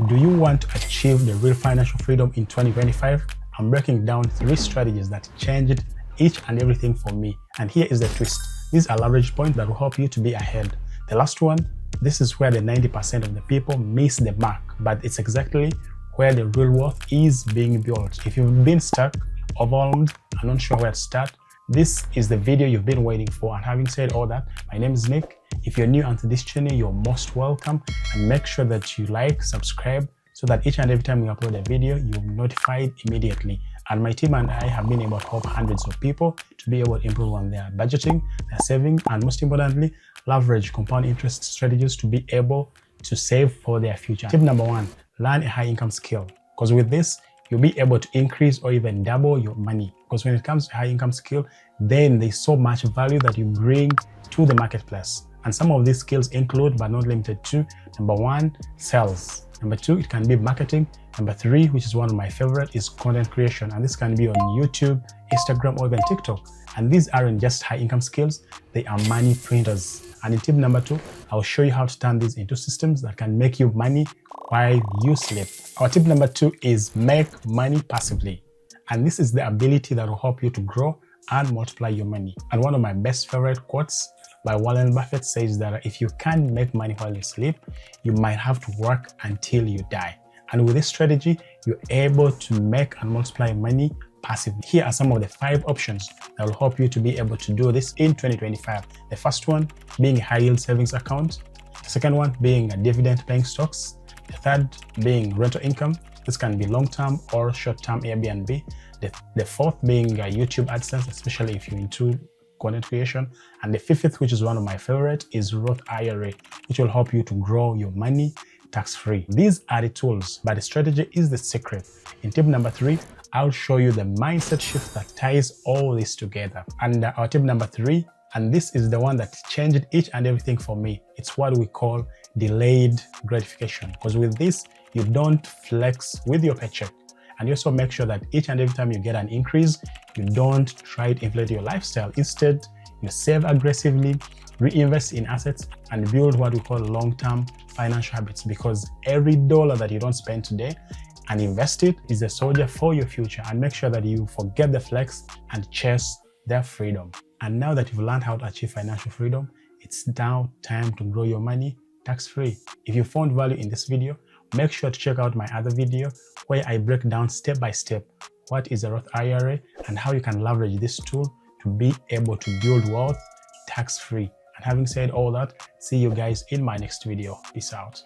Do you want to achieve the real financial freedom in 2025? I'm breaking down 3 strategies that changed each and everything for me. And here is the twist. These are leverage points that will help you to be ahead. The last one, this is where the 90% of the people miss the mark, but it's exactly where the real wealth is being built. If you've been stuck, overwhelmed, and not sure where to start, this is the video you've been waiting for. And having said all that, my name is Nick. If you're new onto this channel, you're most welcome, and make sure that you like, subscribe, so that each and every time we upload a video, you'll be notified immediately. And my team and I have been able to help hundreds of people to be able to improve on their budgeting, their saving, and most importantly, leverage compound interest strategies to be able to save for their future. Tip number 1, learn a high income skill. Because with this, you'll be able to increase or even double your money. Because when it comes to high income skill, then there's so much value that you bring to the marketplace. And some of these skills include, but not limited to, number 1, sales. Number 2, it can be marketing. Number 3, which is one of my favorite, is content creation. And this can be on YouTube, Instagram, or even TikTok. And these aren't just high income skills, they are money printers. And in tip number 2, I'll show you how to turn these into systems that can make you money while you sleep. Our tip number 2 is make money passively. And this is the ability that will help you to grow and multiply your money. And one of my best favorite quotes by Warren Buffett says that if you can't make money while you sleep, you might have to work until you die. And with this strategy, you're able to make and multiply money passively. Here are some of the 5 options that will help you to be able to do this in 2025. The first one being a high yield savings account. The second one being a dividend paying stocks. The third being rental income. This can be long-term or short-term Airbnb. The fourth being YouTube AdSense, especially if you're into content creation. And the 5th, which is one of my favorite, is Roth IRA, which will help you to grow your money tax-free. These are the tools, but the strategy is the secret. In tip number 3, I'll show you the mindset shift that ties all this together. And our tip number 3, and this is the one that changed each and everything for me. It's what we call delayed gratification. Because with this, you don't flex with your paycheck. And you also make sure that each and every time you get an increase, you don't try to inflate your lifestyle. Instead, you save aggressively, reinvest in assets, and build what we call long-term financial habits. Because every dollar that you don't spend today and invest it is a soldier for your future. And make sure that you forget the flex and chase their freedom. And now that you've learned how to achieve financial freedom, it's now time to grow your money tax-free. If you found value in this video, make sure to check out my other video where I break down step by step what is a Roth IRA and how you can leverage this tool to be able to build wealth tax-free. And having said all that, see you guys in my next video. Peace out.